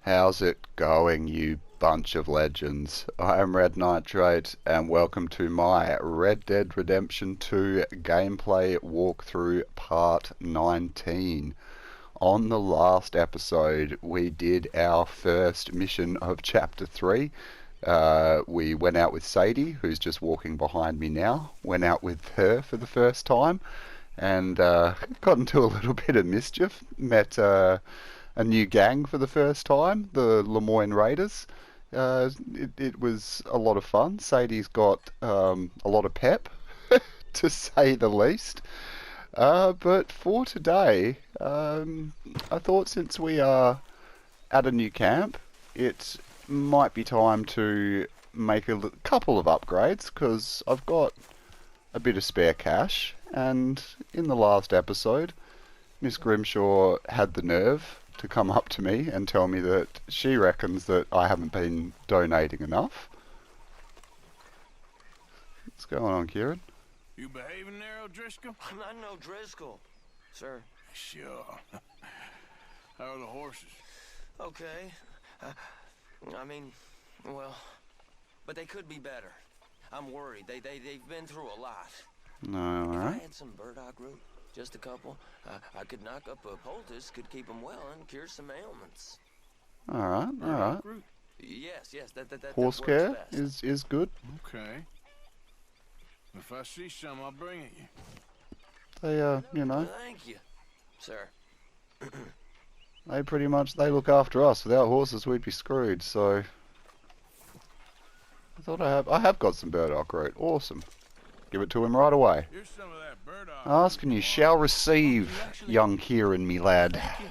How's it going, you bunch of legends? I am Red Nitrate, and welcome to my Red Dead Redemption 2 gameplay walkthrough part 19. On the last episode, we did our first mission of chapter 3. We went out with Sadie, who's just walking behind me now. Went out with her for the first time, and got into a little bit of mischief. Met a new gang for the first time, the Lemoyne Raiders. It was a lot of fun. Sadie's got a lot of pep, to say the least. But for today, I thought since we are at a new camp, it might be time to make a couple of upgrades, because I've got a bit of spare cash, and in the last episode, Miss Grimshaw had the nerve to come up to me and tell me that she reckons that I haven't been donating enough. What's going on, Kieran? You behaving there, O'Driscoll? I'm not no Driscoll, sir. Sure. How are the horses? Okay. Well, but they could be better. I'm worried. They've been through a lot. No, If I alright. had some burdock root, just a couple, I could knock up a poultice, could keep them well, and cure some ailments. Alright, alright. Yes, that Horse works care best. is good. Okay. If I see some, I'll bring it you. They, you know, Thank you, sir. they look after us. Without horses, we'd be screwed, so I have got some burdock root. Awesome. Give it to him right away. Here's some of that burdock. Ask and you shall receive, young Kieran, me lad. Thank you.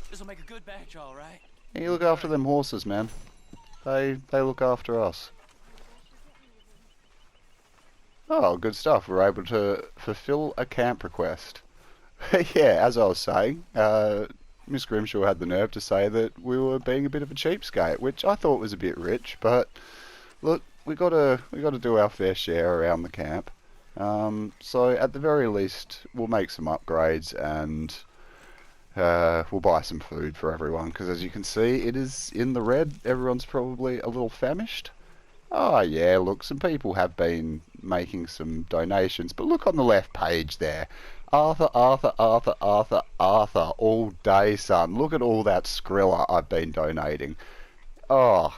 This'll make a good batch, all right. You look after them horses, man. They look after us. Oh, good stuff. We're able to fulfill a camp request. Yeah, as I was saying, Miss Grimshaw had the nerve to say that we were being a bit of a cheapskate, which I thought was a bit rich, but look, we gotta do our fair share around the camp. So at the very least, we'll make some upgrades, and we'll buy some food for everyone, because as you can see, it is in the red. Everyone's probably a little famished. Oh yeah, look, some people have been making some donations, but look on the left page there. Arthur, all day, son. Look at all that Skrilla I've been donating. Oh,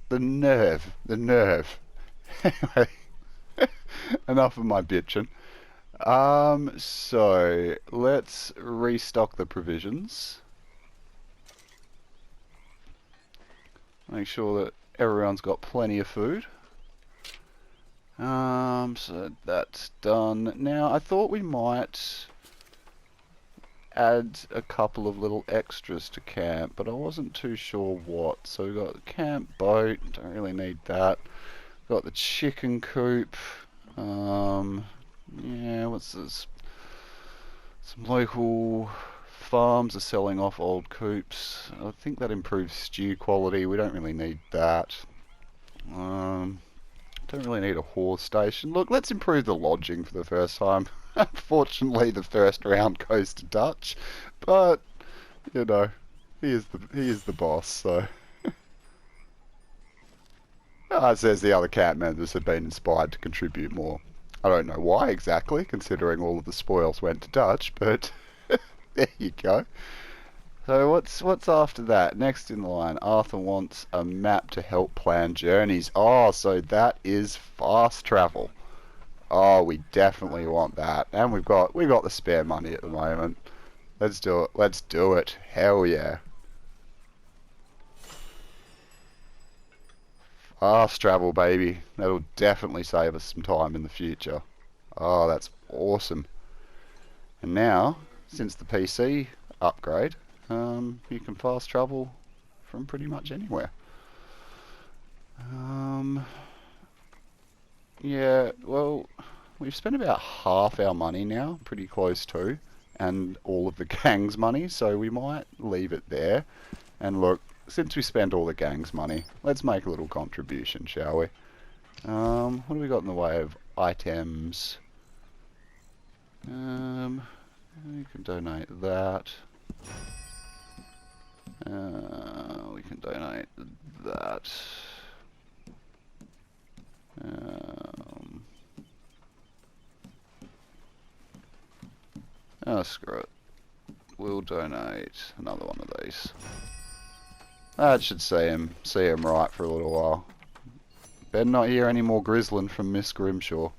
the nerve. Anyway, enough of my bitching. So let's restock the provisions. Make sure that everyone's got plenty of food. So that's done. Now, I thought we might add a couple of little extras to camp, but I wasn't too sure what. So we've got the camp boat, don't really need that. Got the chicken coop. Yeah, what's this? Some local farms are selling off old coops. I think that improves stew quality. We don't really need that. Don't really need a horse station. Look, let's improve the lodging for the first time. Unfortunately, the first round goes to Dutch, but you know, he is the boss. So, it says the other camp members have been inspired to contribute more. I don't know why exactly, considering all of the spoils went to Dutch, but there you go. So what's after that? Next in line, Arthur wants a map to help plan journeys. Oh, so that is fast travel. Oh, we definitely want that. And we've got the spare money at the moment. Let's do it. Let's do it. Hell yeah. Fast travel, baby. That'll definitely save us some time in the future. Oh, that's awesome. And now, since the PC upgrade, you can fast travel from pretty much anywhere. Yeah, well, we've spent about half our money now, pretty close to, and all of the gang's money, so we might leave it there. And look, since we spent all the gang's money, let's make a little contribution, shall we? What do we got in the way of items? You can donate that. We can donate that. Oh, screw it. We'll donate another one of these. That should see him right for a little while. Better not hear any more grizzling from Miss Grimshaw.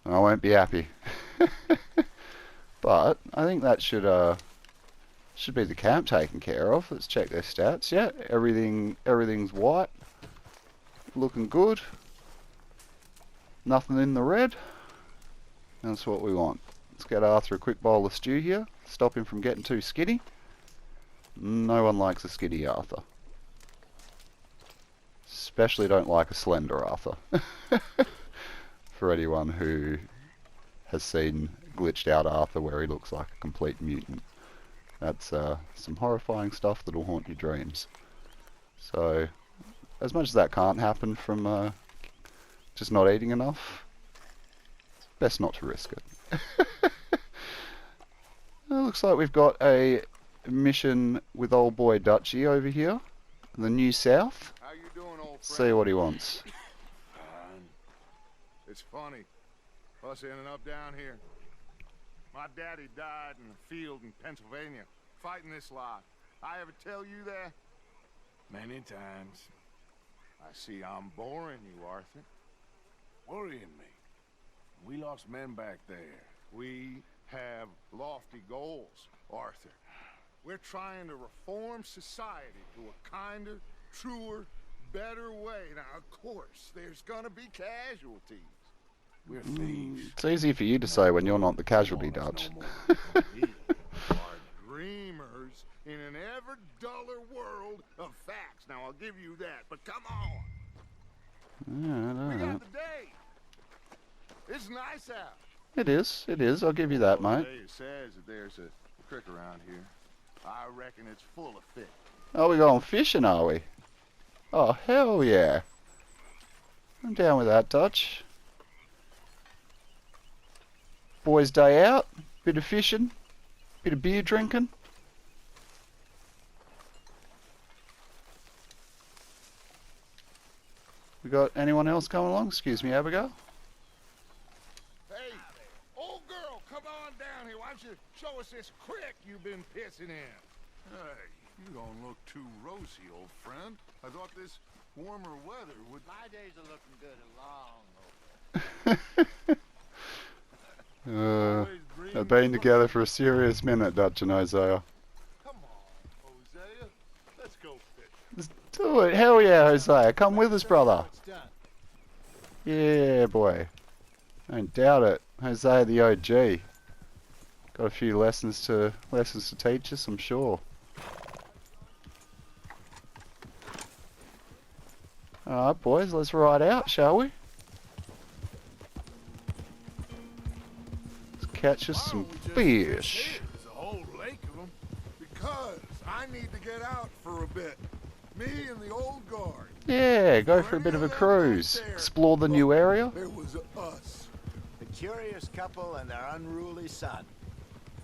I won't be happy. But I think that should be the camp taken care of. Let's check their stats. Yeah, everything's white. Looking good. Nothing in the red. That's what we want. Let's get Arthur a quick bowl of stew here. Stop him from getting too skitty. No one likes a skitty Arthur. Especially don't like a slender Arthur. For anyone who has seen glitched out Arthur where he looks like a complete mutant. That's some horrifying stuff that'll haunt your dreams. So, as much as that can't happen from just not eating enough, best not to risk it. It looks like we've got a mission with old boy Dutchy over here, the New South. How you doing, old friend? See what he wants. It's funny, us ending up down here. My daddy died in the field in Pennsylvania, fighting this lot. I ever tell you that? Many times. I see I'm boring you, Arthur. Worrying me. We lost men back there. We have lofty goals, Arthur. We're trying to reform society to a kinder, truer, better way. Now, of course, there's gonna be casualties. We're thieves. It's easy for you to say when you're not the casualty, Dutch. We are dreamers in an ever duller world of facts. Now, I'll give you that, but come on. We got the day. It's nice out. It is. I'll give you that, mate. It says that there's a creek around here. I reckon it's full of fish. Oh, we going fishing, are we? Oh, hell yeah. I'm down with that, Dutch. Boys' day out, bit of fishing, bit of beer drinking. We got anyone else coming along? Excuse me, Abigail. Hey, old girl, come on down here. Why don't you show us this creek you've been pissing in? Hey, you don't look too rosy, old friend. I thought this warmer weather would... My days are looking good and long over. They've been together for a serious minute, Dutch and Hosea. Come on, Hosea. Let's go fishing. Let's do it. Hell yeah, Hosea. Come with us, brother. Yeah, boy. Don't doubt it. Hosea the OG. Got a few lessons to teach us, I'm sure. Alright, boys, let's ride out, shall we? Let's catch us some fish. There's a whole lake of them. Because I need to get out for a bit. Me and the old guard. Yeah, go for a bit of a cruise. Explore the new area. There was us. The curious couple and their unruly son.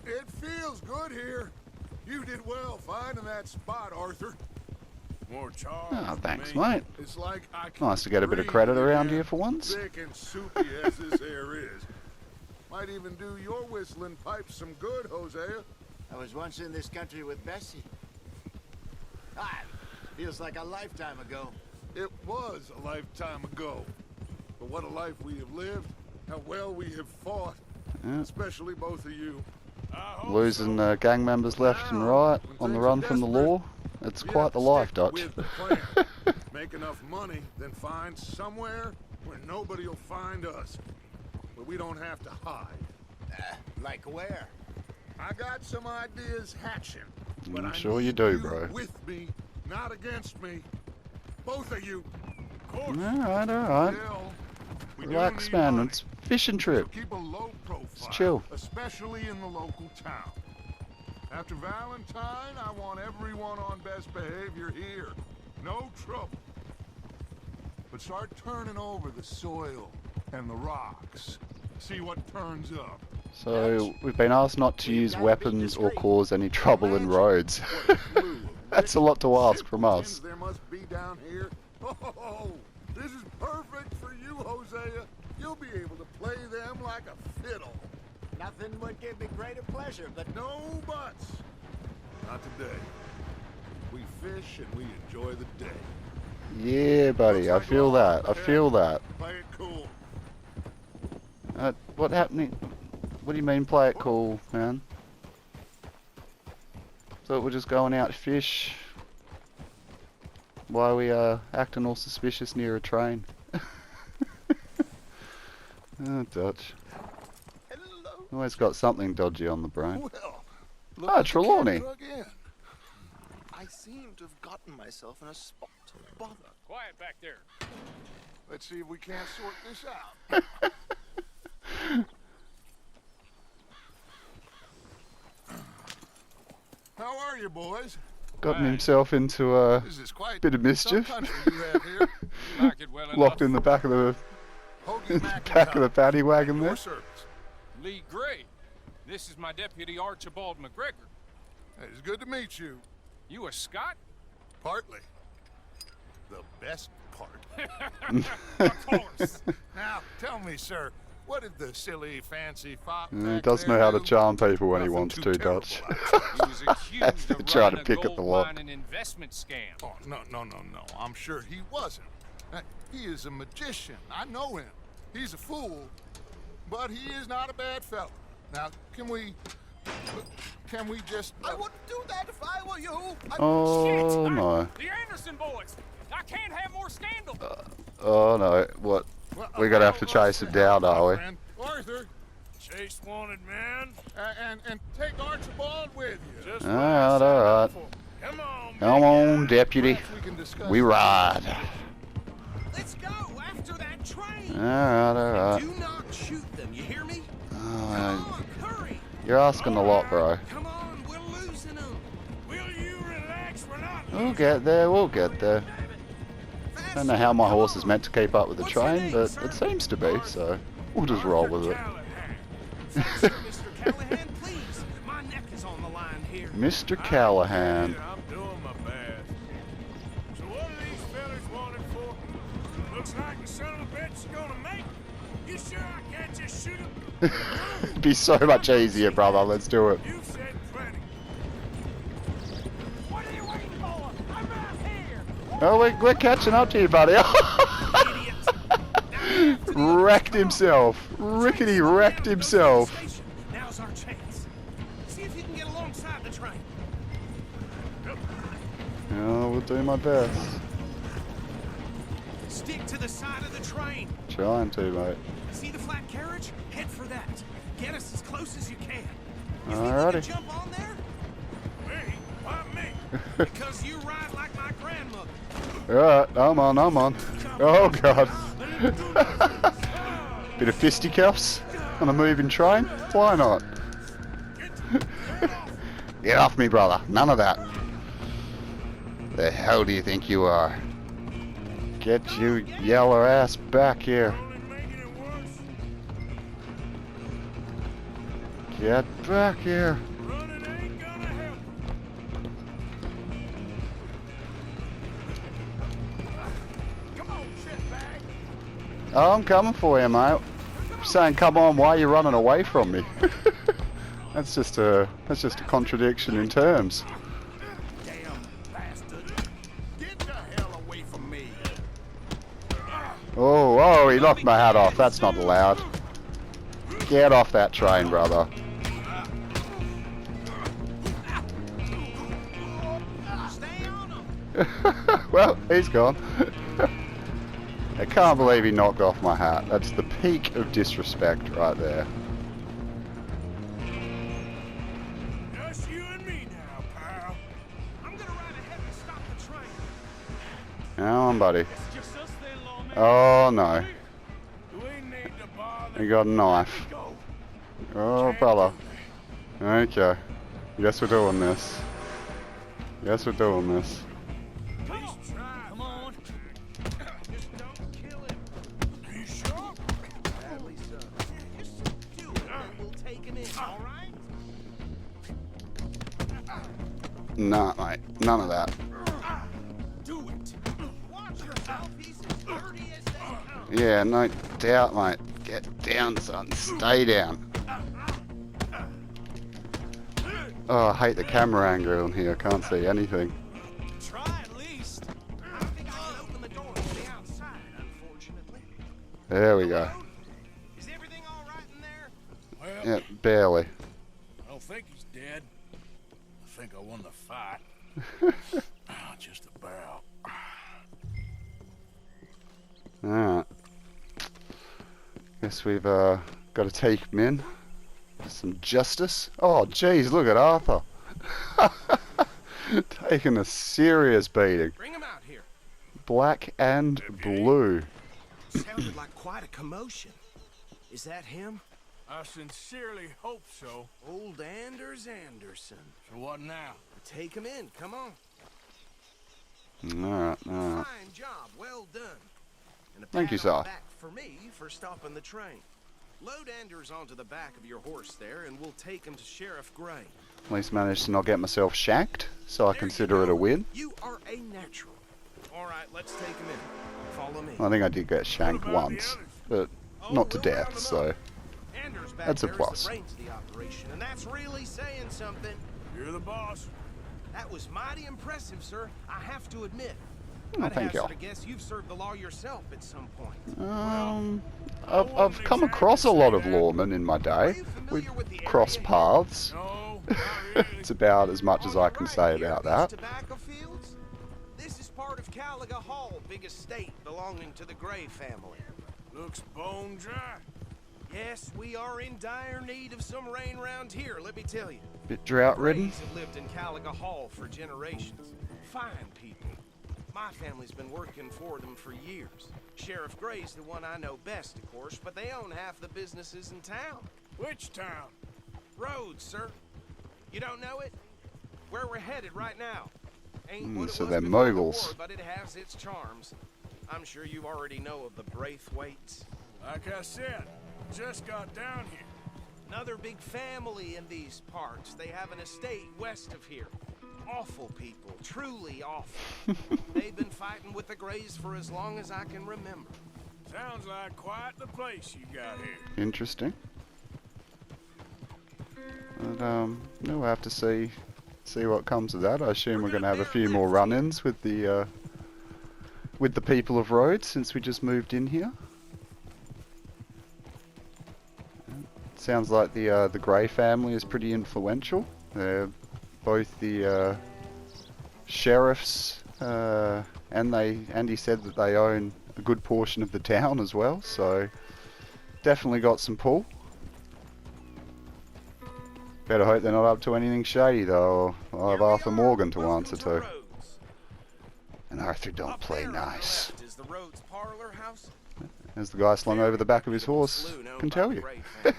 It feels good here. You did well finding that spot, Arthur. More charge. Oh, thanks, mate. It's like I can Nice to get a bit of breathe credit around again, here for once. thick and soupy as this air is. Might even do your whistling pipes some good, Hosea. I was once in this country with Bessie. Feels like a lifetime ago. It was a lifetime ago. But what a life we have lived. How well we have fought. Yeah. Especially both of you. Losing gang members left and right on the run from the law. It's quite the life, Dutch. With the plan. Make enough money, then find somewhere where nobody will find us. Where we don't have to hide. Like where? I got some ideas hatching. But I'm I sure you need do, bro. With me, not against me. Both of you. Of course. Alright. Still, we do Relax, need man. money. It's fishing So trip. keep a low profile. Just chill. Especially in the local town. After Valentine, I want everyone on best behavior here. No trouble. But start turning over the soil and the rocks. See what turns up. So, we've been asked not to use weapons or cause any trouble in Rhodes. What a slew of That's a lot to ask from simple us. things there must be down here. Oh, this is perfect for you, Hosea. You'll be able to play them like a fiddle. Nothing would give me greater pleasure, but No buts. Not today. We fish and we enjoy the day. Yeah, buddy, I Looks like feel we're all that. I feel that. Play it cool. What happening? What do you mean play it cool, man? Thought we're just going out to fish. Why are we acting all suspicious near a train? Oh, Dodge. Hello. Always got something dodgy on the brain. Well, Ah, at the Trelawney. camp truck in. I seem to have gotten myself in a spot to bother. Quiet back there. Let's see if we can't sort this out. How are you, boys? Gotten himself into a This is quite bit of some mischief. country you have here. You like it well Locked enough. in the back of the Hoagie Mac back of the paddy wagon Your there. service. Lee Gray. This is my deputy Archibald McGregor. It's good to meet you. You a Scot? Partly. The best part. Of course. Now, tell me, sir, what did the silly, fancy fop He back does there know how to do? charm people when he Nothing wants too to, terrible, Dutch. I'd say. He was accused of Try to running pick a at the gold lock. mine and investment scam. Oh, no. I'm sure he wasn't. He is a magician. I know him. He's a fool, but he is not a bad fellow. Now, can we just... I wouldn't do that if I were you. Oh Shit! no. The Anderson boys. I can't have more scandal. Oh no. What? We're gonna have to chase him down, are we? Friend Arthur, Chase wanted, man. and take Archibald with you. Just Alright, alright. Come on, Come on, deputy. Perhaps we can discuss We ride. Let's go after that train. Alright, alright. Do not shoot them. You hear me? Oh, Come on, hurry. you're asking a lot, bro. Come on, we're losing them. Will you relax? We're not. We'll get there, we'll get there. I don't know how my horse is meant to keep up with the train, but it seems to be, so we'll just roll with it. Faster, Mr. Callahan, please. My neck is on the line here. Mr. Callahan. I'm doing my best. So what are these fellas wanted for? Looks like the son of a bitch is gonna make. You sure I can't just shoot him? It'd be so much easier, brother. Let's do it. You said plenty. What are you waiting for? I'm right here. Oh, we're catching up to you, buddy. Wrecked himself. Rickety wrecked himself. Now's our chance. See if you can get alongside the train. Oh, we'll do my best. Stick to the side of the train. Trying to, mate. See the flat carriage? Head for that. Get us as close as you can. You Alrighty. think you can jump on there? Me? Why me? Because you ride like my grandmother. Alright, I'm on. Oh, God. Bit of fisticuffs on a moving train? Why not? Get off me, brother. None of that. The hell do you think you are? Get you yeller ass back here. Only making it worse. Get back here. Running ain't gonna help. Come on, shitbag. Oh, I'm coming for you, mate. I'm saying come on, why are you running away from me? That's just a contradiction in terms. Damn bastard. Get the hell away from me. Oh, he knocked my hat off. That's not allowed. Get off that train, brother. Stay on them. Well, he's gone. I can't believe he knocked off my hat. That's the peak of disrespect right there. Just you and me now, pal. I'm gonna ride ahead and stop the train. Come on, buddy. It's just us then, lawman. Oh, no. We need to bother. He got a knife. Go. Oh, brother. Okay. Guess we're doing this. Guess we're doing this. Please try. Come on. Just don't kill him. You sure? Badly so. Just do it and we'll take him in, all right? Nah, mate. None of that. Do it. Watch yourself. He's as dirty as they come. Yeah, no doubt, mate. Get down, son. Stay down. Oh, I hate the camera angle on here. I can't see anything. Try at least. I don't think I can open the door from the outside, unfortunately. There we go. Is everything all right in there? Well, Yeah, barely. I don't think he's dead. I think I won the fight. Just about. Alright. Guess we've got to take him in. Some justice. Oh, jeez, look at Arthur. Taking a serious beating. Bring him out here. Black and blue. Sounded like quite a commotion. Is that him? I sincerely hope so. Old Anders Anderson. So what now? Take him in. Come on. Alright, alright. Fine job. Well done. And a Thank you, pat on sir. the back for me for stopping the train. Load Anders onto the back of your horse there, and we'll take him to Sheriff Gray. At least managed to not get myself shanked, so I There you consider it go. a win. You are a natural. All right, let's take him in. Follow me. I think I did get shanked What about the once, others? but not to we'll round death, them so up. Anders back that's a there is plus. the brains of the operation, and that's really saying something. You're the boss. That was mighty impressive, sir. I have to admit. Oh, I'd thank you. hazard a guess you've served the law yourself at some point. I've come across a lot of lawmen in my day. We've crossed paths. No, not really. It's about as much as On I the can right say here, about these that. Tobacco fields? This is part of Caliga Hall, big estate belonging to the Gray family. Looks bone dry. Yes, we are in dire need of some rain round here, let me tell you. Bit drought ridden. Grays have lived in Caliga Hall for generations. Fine people. My family's been working for them for years. Sheriff Gray's the one I know best, of course, but they own half the businesses in town. Which town? Rhodes, sir. You don't know it? Where we're headed right now. Ain't what it so was they're before the moguls. war, but it has its charms. I'm sure you already know of the Braithwaites. Like I said, just got down here. Another big family in these parts. They have an estate west of here. Awful people, truly awful. They've been fighting with the Grays for as long as I can remember. Sounds like quite the place you got here. Interesting. But no, we'll have to see what comes of that. I assume we're going to have a few more run-ins with the people of Rhodes since we just moved in here. Sounds like the Gray family is pretty influential. They're both the sheriffs, and he said that they own a good portion of the town as well. So definitely got some pull. Better hope they're not up to anything shady though. Or I'll have Arthur Morgan to answer to. And Arthur don't Up play there on the nice. left is the Rhodes parlor house. As the guy slung over the back of his horse Saloon owned can by tell the you. Gray family.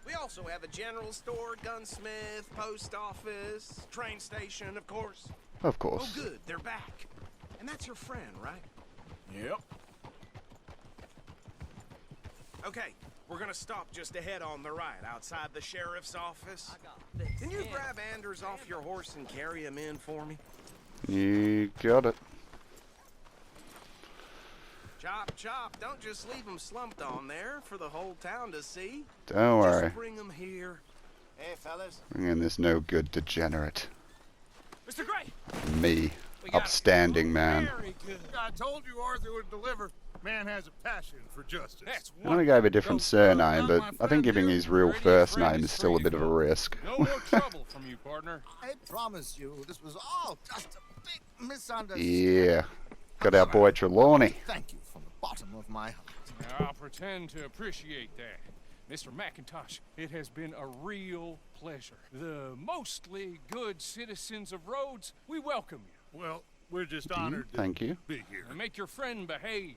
We also have a general store, gunsmith, post office, train station, of course. Of Oh, course. good, they're back. And that's your friend, right? Yep. Okay, we're gonna stop just ahead on the right, outside the sheriff's office. Can you grab Anders off your horse and carry him in for me? You got it. Chop, chop, don't just leave him slumped on there for the whole town to see. Don't worry. Just bring him here. Hey, fellas. Bring in this no good degenerate. Mr. Gray! Me. We got it. Upstanding man. Very good. I told you Arthur would deliver. Man has a passion for justice. That's I only gave a different surname, but I think giving his real first name is still a bit of a risk. No more trouble from you, partner. I promise you, this was all just a big misunderstanding. Yeah. Got our boy Trelawney. Thank you from the bottom of my heart. I'll pretend to appreciate that. Mr. McIntosh, it has been a real pleasure. The mostly good citizens of Rhodes, we welcome you. Well, we're just honored to Thank you. be here. And make your friend behave.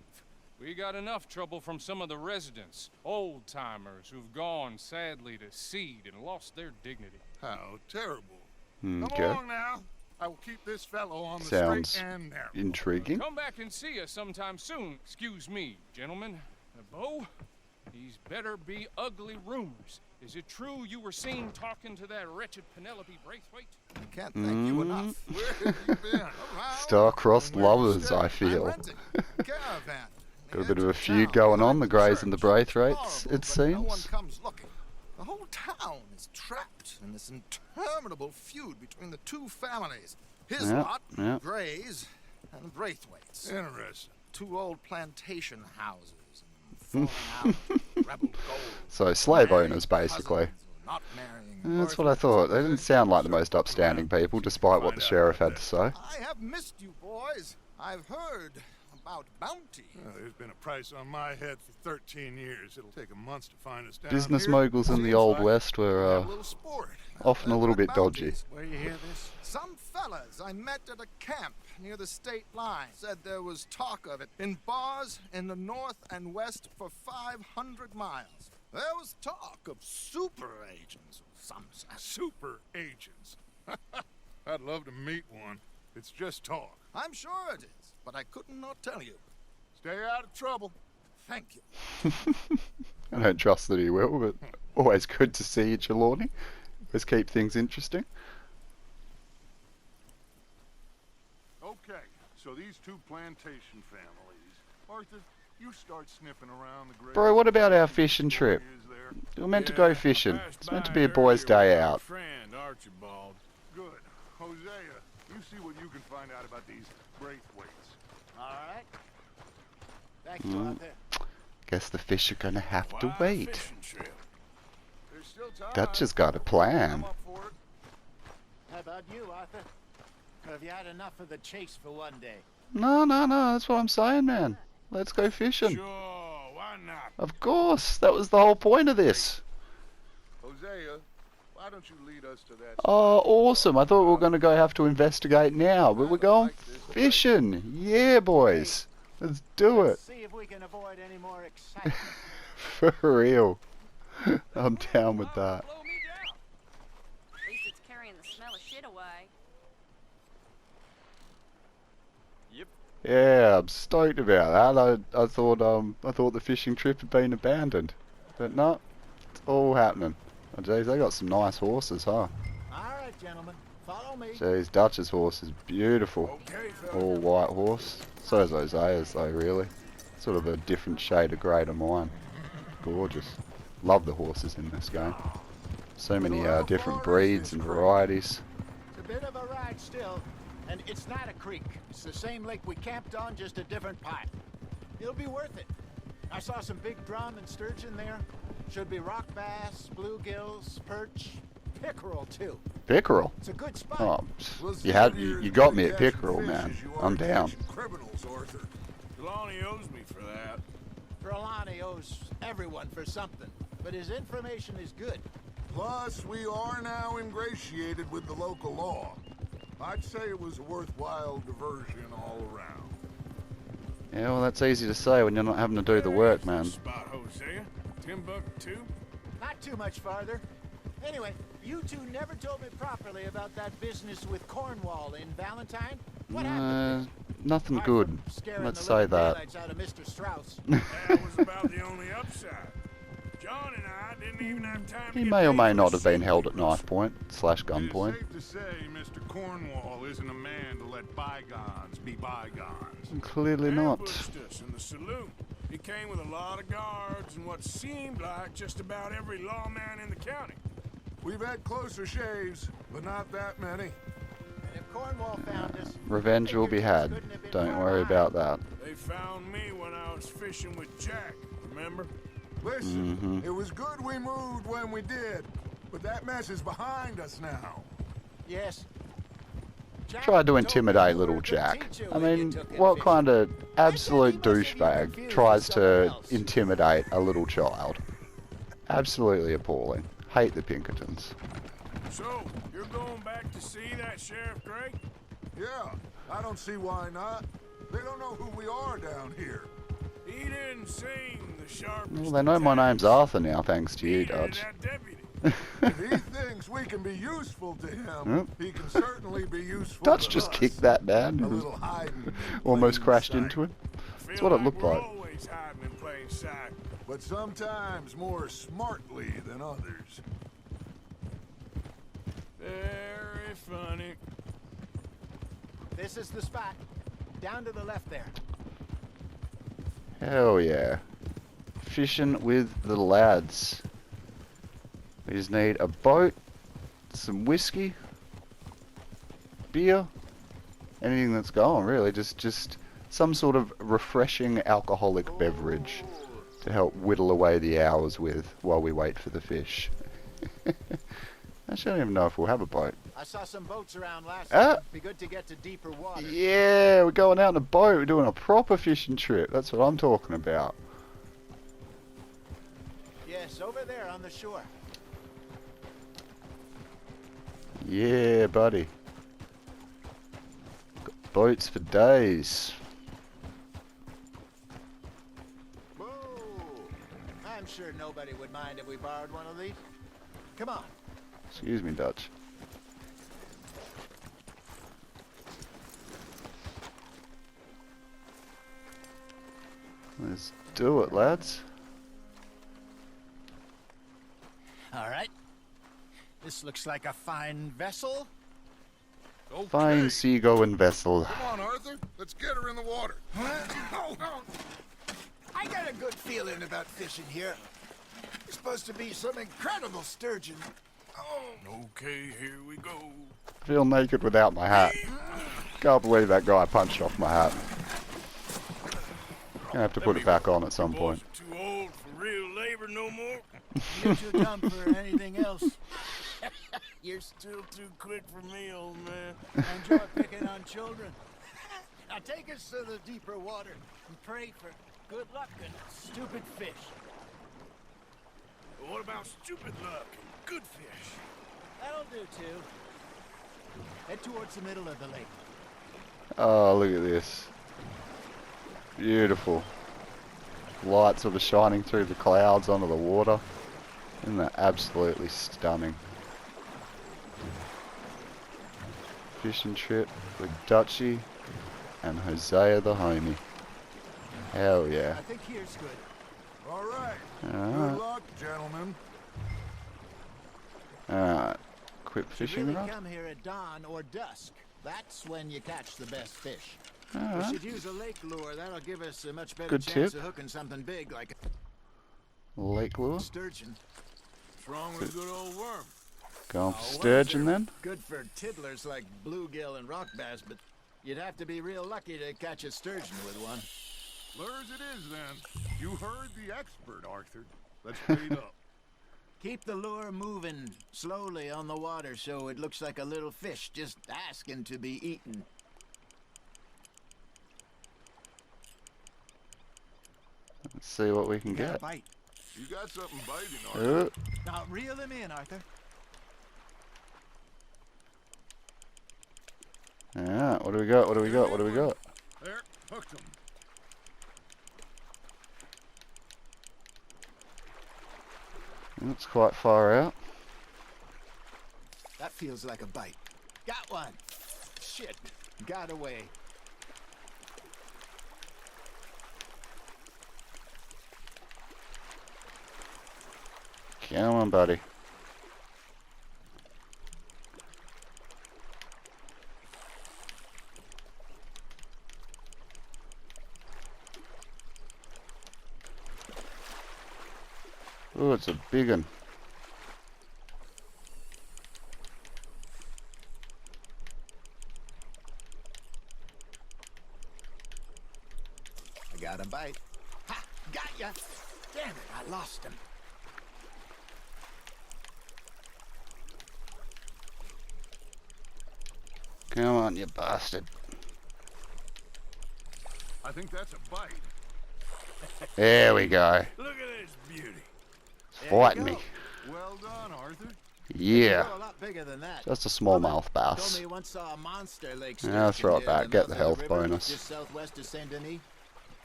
We got enough trouble from some of the residents, old-timers who've gone, sadly, to seed and lost their dignity. How terrible. Come Okay. along now. I will keep this fellow on the Sounds straight and narrow. intriguing. Come back and see us sometime soon. Excuse me, gentlemen. Bo, These better be ugly rumors. Is it true you were seen talking to that wretched Penelope Braithwaite? Can't thank you enough. Where have you been? Around? Star-crossed Where you lovers, stay? I I'm feel. renting. Caravan. Got a bit of a feud going on, the Greys and the Braithwaites, it Horrible, but no one seems. comes looking. The whole town is trapped in this interminable feud between the two families. His Yeah, lot, yeah. Greys, and Braithwaites. Interesting. Two old plantation houses and falling out, rebel gold. So slave marrying owners, basically. cousins or not marrying That's what I thought. They didn't sound like the most upstanding people, despite what the sheriff had to say. I have missed you, boys. I've heard about bounty. Well, there's been a price on my head for 13 years. It'll take a month to find us down Business here. moguls in the Seems Old like West Have were a little sport. often a little bit dodgy. Bounties. Where you hear this? Some fellas I met at a camp near the state line said there was talk of it in bars in the north and west for 500 miles. There was talk of super agents of some sort. Super agents. I'd love to meet one. It's just talk. I'm sure it is, but I couldn't not tell you. Stay out of trouble. Thank you. I don't trust that he will, but always good to see you, Trelawney. Always keep things interesting. Okay, so these two plantation families. Arthur, you start sniffing around the grave. Bro, what about our fishing trip? Is there? We were meant to go fishing. It's meant to be a boys' day out. Friend Archibald. Good. Hosea, you see what you can find out about these Braithwaites. All right. Thank you, Arthur. Guess the fish are gonna have to Wild wait. fishing trip. There's still time. Dutch has got a plan. I'm up for it. How about you, Arthur? Or have you had enough of the chase for one day? No, that's what I'm saying, man. Let's go fishing. Sure, why not? Of course, that was the whole point of this. Hosea, why don't you lead us to that? Oh, awesome. I thought we were going to go have to investigate now, but we're going fishing. Yeah, boys. Let's do it. See if we can avoid any more excitement. For real. I'm down with that. Blow me down. At least it's carrying the smell of shit away. Yeah, I'm stoked about that. I thought the fishing trip had been abandoned. But no, it's all happening. Oh, jeez, they got some nice horses, huh? All right, gentlemen. Follow me. Jeez, Dutch's horse is beautiful. Okay, fella. All white horse. So is Hosea's though, really. Sort of a different shade of grey to mine. Gorgeous. Love the horses in this game. So many different breeds and varieties. It's a bit of a ride still, and it's not a creek. It's the same lake we camped on, just a different part. It'll be worth it. I saw some big drum and sturgeon there. Should be rock bass, bluegills, perch, pickerel too. Pickerel. It's a good spot. Oh, you got me at pickerel, man. I'm down. Criminals, Arthur. Trelawney owes me for that. Trelawney owes everyone for something, but his information is good. Plus, we are now ingratiated with the local law. I'd say it was a worthwhile diversion all around. Yeah, well, that's easy to say when you're not having to do the work, man. Spot, Hosea. Timbuktu. Not too much farther. Anyway, you two never told me properly about that business with Cornwall in Valentine. What happened? Nothing Apart good. from scaring Let's the say living that. daylights out of Mr. Strauss. That was about the only upside. John and I didn't even have time to He get may or paid may for not have been shit. held at knife point / It's gunpoint. safe to say Mr. Cornwall isn't a man to let bygones be bygones. Clearly not. Ambushed us in the saloon. He came with a lot of guards and what seemed like just about every lawman in the county. We've had closer shaves, but not that many. And if Cornwall found us, Revenge will be had. couldn't have been Don't far worry behind. about that. They found me when I was fishing with Jack, remember? Listen, it was good we moved when we did, but that mess is behind us now. Yes. Jack Tried to told me intimidate you little were a good Jack. teacher I when you mean, took in what fishing. kind of absolute he must have been douchebag confused tries with someone to else. intimidate a little child? Absolutely appalling. Hate the Pinkertons. So, you're going back to see that Sheriff Gray? Yeah, I don't see why not. They don't know who we are down here. He didn't seem the sharpest. Well, they know my name's attacks. Arthur now, thanks to you, Neither did Dutch. that deputy. If he thinks we can be useful to him, Yep. he can certainly be useful Dutch to just us. kicked that A man. little hiding. Almost plain crashed sight. into him. I That's feel what it looked we're like. always always hiding in plain sight. But sometimes more smartly than others. Very funny. This is the spot. Down to the left there. Hell yeah. Fishing with the lads. We just need a boat, some whiskey, beer, anything that's going really. Just some sort of refreshing alcoholic beverage to help whittle away the hours with while we wait for the fish. Actually, I don't even know if we'll have a boat. I saw some boats around last time. Be good to get to deeper water. Yeah, we're going out in a boat. We're doing a proper fishing trip. That's what I'm talking about. Yes, over there on the shore. Yeah, buddy. Got boats for days. Whoa! I'm sure nobody would mind if we borrowed one of these. Come on. Excuse me, Dutch. Let's do it, lads. All right. This looks like a fine vessel. Okay. Fine seagoing vessel. Come on, Arthur. Let's get her in the water. I got a good feeling about fishing here. It's supposed to be some incredible sturgeon. Okay, here we go. Feel naked without my hat. Can't believe that guy punched off my hat. Gonna have to put it back on at some point. Too old for real labor no more. You're too dumb for anything else. You're still too quick for me, old man. Enjoy picking on children. Now take us to the deeper water and pray for good luck and stupid fish. But what about stupid luck and good fish? That'll do too. Head towards the middle of the lake. Oh, look at this. Beautiful. Light sort of shining through the clouds onto the water. Isn't that absolutely stunning? Fishing trip with Dutchie and Hosea the homie. Hell yeah. I think here's good. All right. Alright. Good luck, gentlemen. Alright. Quit You fishing really rod. come here at dawn or dusk. That's when you catch the best fish. We Alright. should use a lake lure. That'll give us a much better Good chance tip. of hooking something big like Lake lure. a sturgeon. What's wrong with a good old worm? Going for Oh, sturgeon worms are then. Good for tiddlers like bluegill and rock bass, but you'd have to be real lucky to catch a sturgeon with one. Lures it is, then. You heard the expert, Arthur. Let's bait up. Keep the lure moving slowly on the water so it looks like a little fish just asking to be eaten. Let's see what we can You got a get. bite. You got something biting, Arthur. Now reel him in, Arthur. Alright, what do we got? What do we got? What do we got? There, hooked him. It's quite far out. That feels like a bite. Got one. Shit. Got away. Come on, buddy. Oh, it's a big one. I got a bite. Ha! Got ya! Damn it, I lost him. Come on, you bastard. I think that's a bite. There we go. Look at this beauty. It's fighting me. Well done, Arthur. Yeah. You're a lot bigger than that. Just a smallmouth Told bass. me you once saw a monster lake Yeah, that's sturgeon right, near back. Get mouth the of health river, bonus. Just southwest of Saint Denis.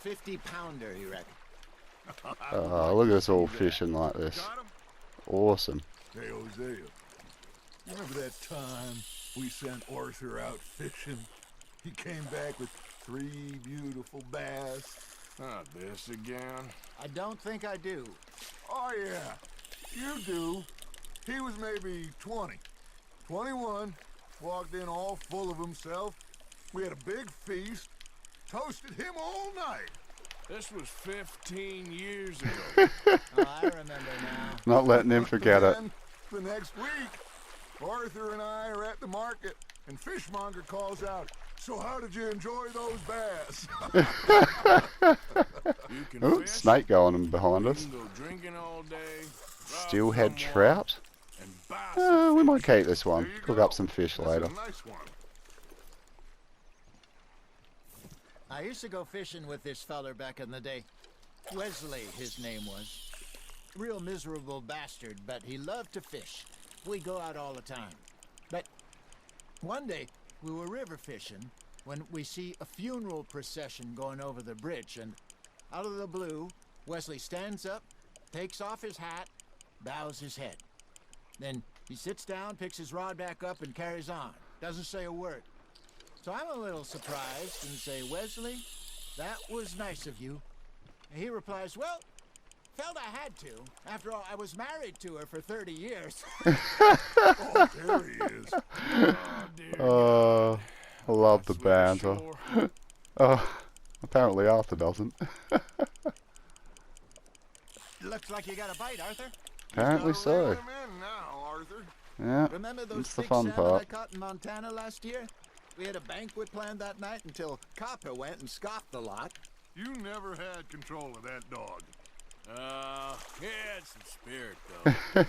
50-pounder, you reckon? Oh, look at us all fishing like this. Got him? Awesome. Hey, Hosea. You remember that time we sent Arthur out fishing? He came back with 3 beautiful bass. Not this again. I don't think I do. Oh, yeah. You do. He was maybe 20. 21. Walked in all full of himself. We had a big feast. Toasted him all night. This was 15 years ago. Oh, I remember now. Not letting him forget it. Then, the next week, Arthur and I are at the market, and Fishmonger calls out, "So how did you enjoy those bass?" You can Ooh, fish, snake going in behind you us. can go drinking all day, rob Steelhead someone, trout. and buy some We fish. might keep this one. There you Cook go. up some fish This later. is a nice one. I used to go fishing with this feller back in the day. Wesley, his name was. Real miserable bastard, but he loved to fish. We go out all the time. But one day, we were river fishing when we see a funeral procession going over the bridge, and out of the blue, Wesley stands up, takes off his hat, bows his head. Then he sits down, picks his rod back up, and carries on. Doesn't say a word. So I'm a little surprised and say, "Wesley, that was nice of you." And he replies, "Well, felt I had to. After all, I was married to her for 30 years. Oh, there he is. Oh, dear I love the Sweet banter. shore. Apparently Arthur doesn't. Looks like you got a bite, Arthur. Apparently Gotta so. reel him in now, Arthur. Yeah, Remember those that's the big fun salmon I part. caught in Montana last year? We had a banquet planned that night until Copper went and scoffed the lot. You never had control of that dog. He had some spirit, though.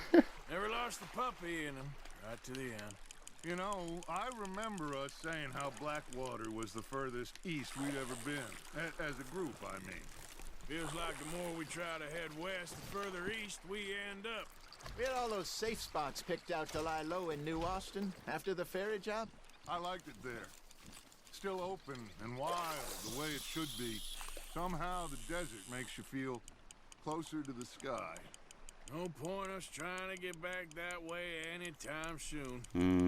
Never lost the puppy in him, right to the end. You know, I remember us saying how Blackwater was the furthest east we'd ever been. As a group, I mean. Feels like the more we try to head west, the further east we end up. We had all those safe spots picked out to lie low in New Austin after the ferry job. I liked it there. Still open and wild, the way it should be. Somehow the desert makes you feel closer to the sky. No point us trying to get back that way anytime soon.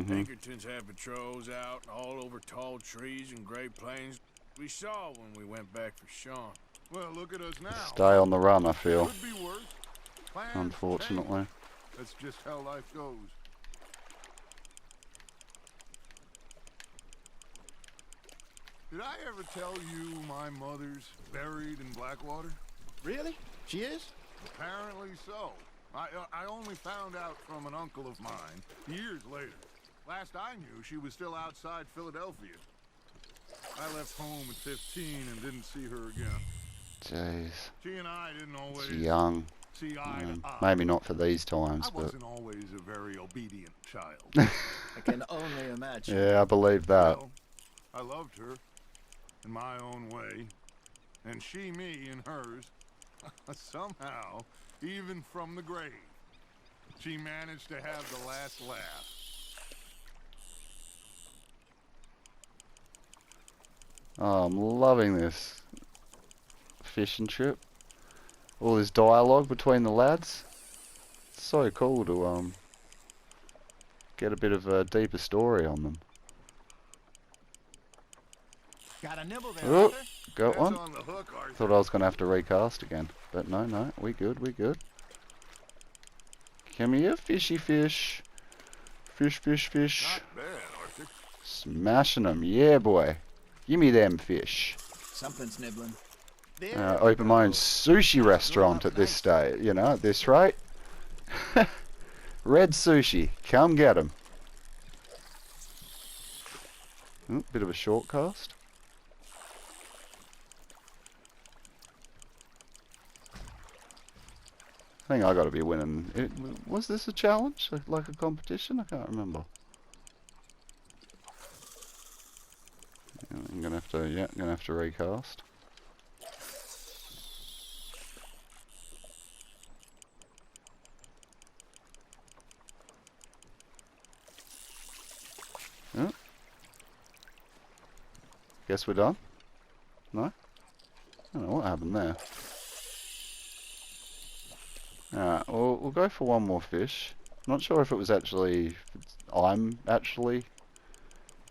Pinkertons have patrols out all over tall trees and Great Plains. We saw when we went back for Sean. Well, look at us now. Stay on the run, I feel. Could be worse. Plans Unfortunately. change. That's just how life goes. Did I ever tell you my mother's buried in Blackwater? Really? She is? Apparently so. I only found out from an uncle of mine years later. Last I knew, she was still outside Philadelphia. I left home at 15 and didn't see her again. Jeez. She and I didn't always She's young. see eye to eye. Maybe not for these times, I but wasn't always a very obedient child. I can only imagine. yeah, I believe that. Well, I loved her in my own way, and she me in hers. Somehow, even from the grave, she managed to have the last laugh. Oh, I'm loving this fishing trip. All this dialogue between the lads. It's so cool to get a bit of a deeper story on them. Got a nibble there, Oh, Arthur? got That's one. on the hook, Arthur. Thought I was gonna have to recast again, but no, we good. Come here, fishy fish. Fish. Not bad, Arthur. Smashing them, yeah, boy. Give me them fish. Something's nibbling. There. Open my own sushi restaurant at this stage, you know, at this rate. Red sushi, come get 'em. Oh, bit of a short cast. I think I got to be winning. Was this a challenge, like a competition? I can't remember. Yeah, I'm gonna have to recast. Yeah. Guess we're done. No? I don't know what happened there. Alright, we'll go for one more fish. I'm not sure if it was actually... I'm actually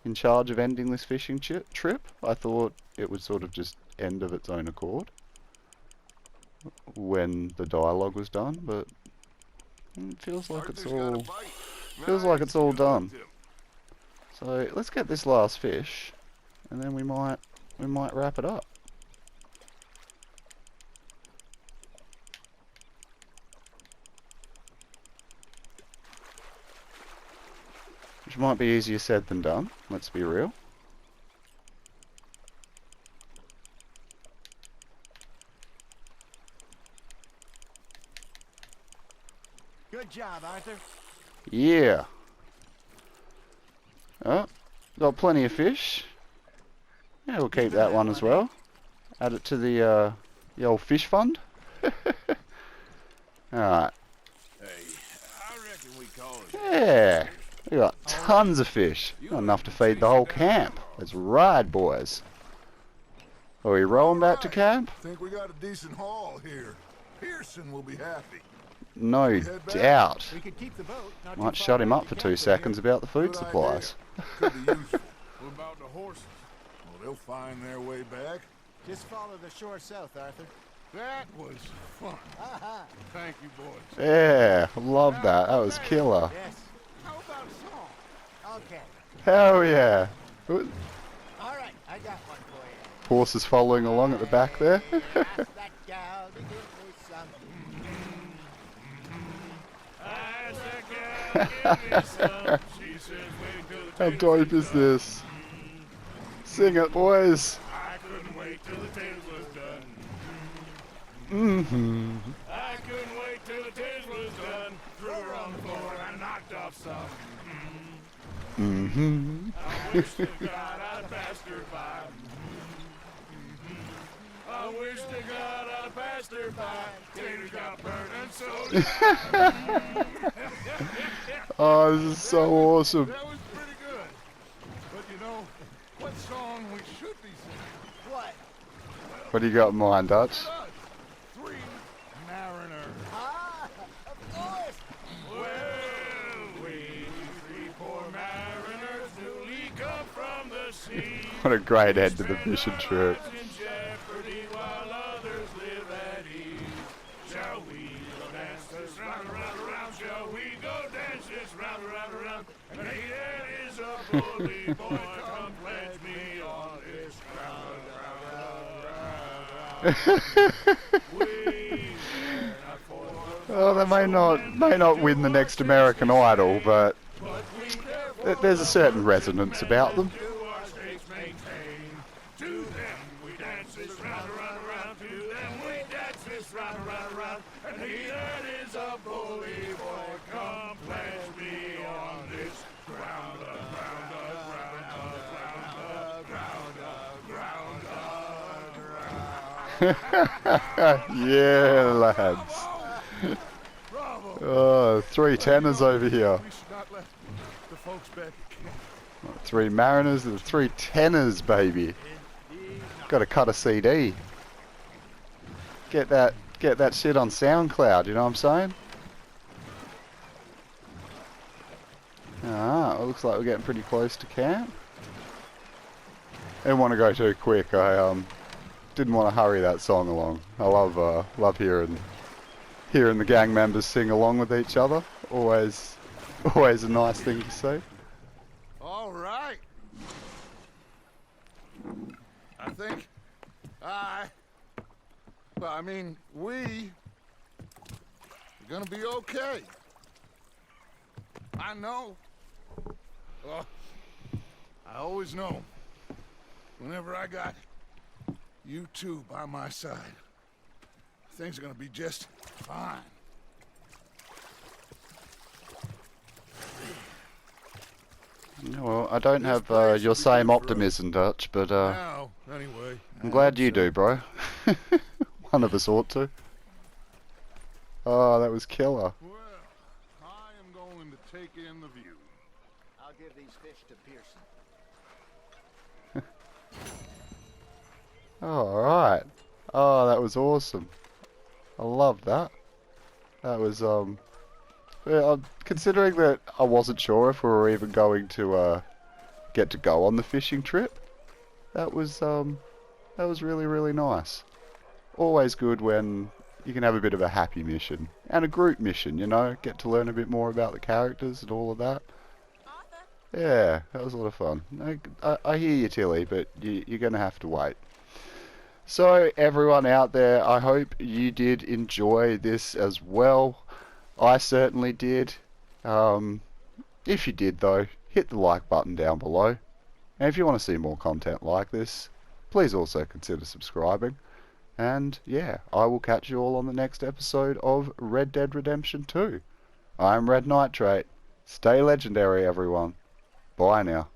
in charge of ending this fishing trip. I thought it would sort of just end of its own accord. when the dialogue was done, but it feels like it's all done. So let's get this last fish, and then we might wrap it up. Which might be easier said than done, let's be real. Good job, Arthur. Yeah. Oh, got plenty of fish. Yeah, we'll keep that one as well. Add it to the old fish fund. Alright. Hey, I reckon we call it. Yeah. We got tons of fish. Not enough to feed the whole camp. Let's ride, boys. Are we rolling back to camp? Think we got a decent haul here. Pearson will be happy. No doubt. We could keep the boat. Not Might too shut far him back up to for camp 2 from seconds here. about the food Good supplies. Could be useful. What about the horses? Well, they'll find their way back. Just follow the shore south, Arthur. That was fun. Thank you, boys. Yeah, love that. That was killer. Yes. How about a song? Okay. Hell yeah. All right, I got one for you. Horses following along at the back there. Ask that gal to give me some. How dope is this? Sing it, boys. I couldn't wait till the tails was done. Mm-hmm. I couldn't wait till the tails was done. Threw her on the floor and knocked off some. Mm-hmm. I wish to God I'd passed her by. I wish to God I'd passed her by. Taters got burned and so did I. Oh, this is so awesome. That was pretty good. But you know, what song we should be singing? What? What do you got in mind, Dutch? Us. Three mariners. Ah, of course. Well, we three poor mariners newly come from the sea. What a great end to the fishing trip. In jeopardy while others live at ease. Shall we go dance this round, around, around? Shall we go dance this round, around, around? And he that is a bully boy, come pledge me on this ground, Oh, they may not win the next American Idol, but there's a certain resonance about them. to them we dance this round, around, around. To them we dance this round, around, around. And he that is a bully boy, come pledge me on this ground, ground, Yeah, lads. Oh, 3 tenors over here. We should not let the folks back at camp. 3 mariners and 3 tenors, baby. Gotta cut a CD. Get that shit on SoundCloud, you know what I'm saying? Ah, it looks like we're getting pretty close to camp. Didn't want to go too quick. I didn't want to hurry that song along. I love hearing the gang members sing along with each other. Always a nice thing to see. All right. I think we are gonna be okay. I know. Well, I always know. Whenever I got you two by my side, things are gonna be just fine. Well, I don't have your same optimism, Dutch, but Now, anyway. I'm glad you do, bro. One of us ought to. Oh, that was killer. Well, I am going to take in the view. I'll give these fish to Pearson. Alright. Oh, that was awesome. I love that. That was, yeah, considering that I wasn't sure if we were even going to, get to go on the fishing trip, that was really, really nice. Always good when you can have a bit of a happy mission. And a group mission, you know, get to learn a bit more about the characters and all of that. Yeah, that was a lot of fun. I hear you, Tilly, but you're going to have to wait. So, everyone out there, I hope you did enjoy this as well. I certainly did. If you did, though, hit the like button down below. And if you want to see more content like this, please also consider subscribing. And, yeah, I will catch you all on the next episode of Red Dead Redemption 2. I'm Red Nitrate. Stay legendary, everyone. Bye now.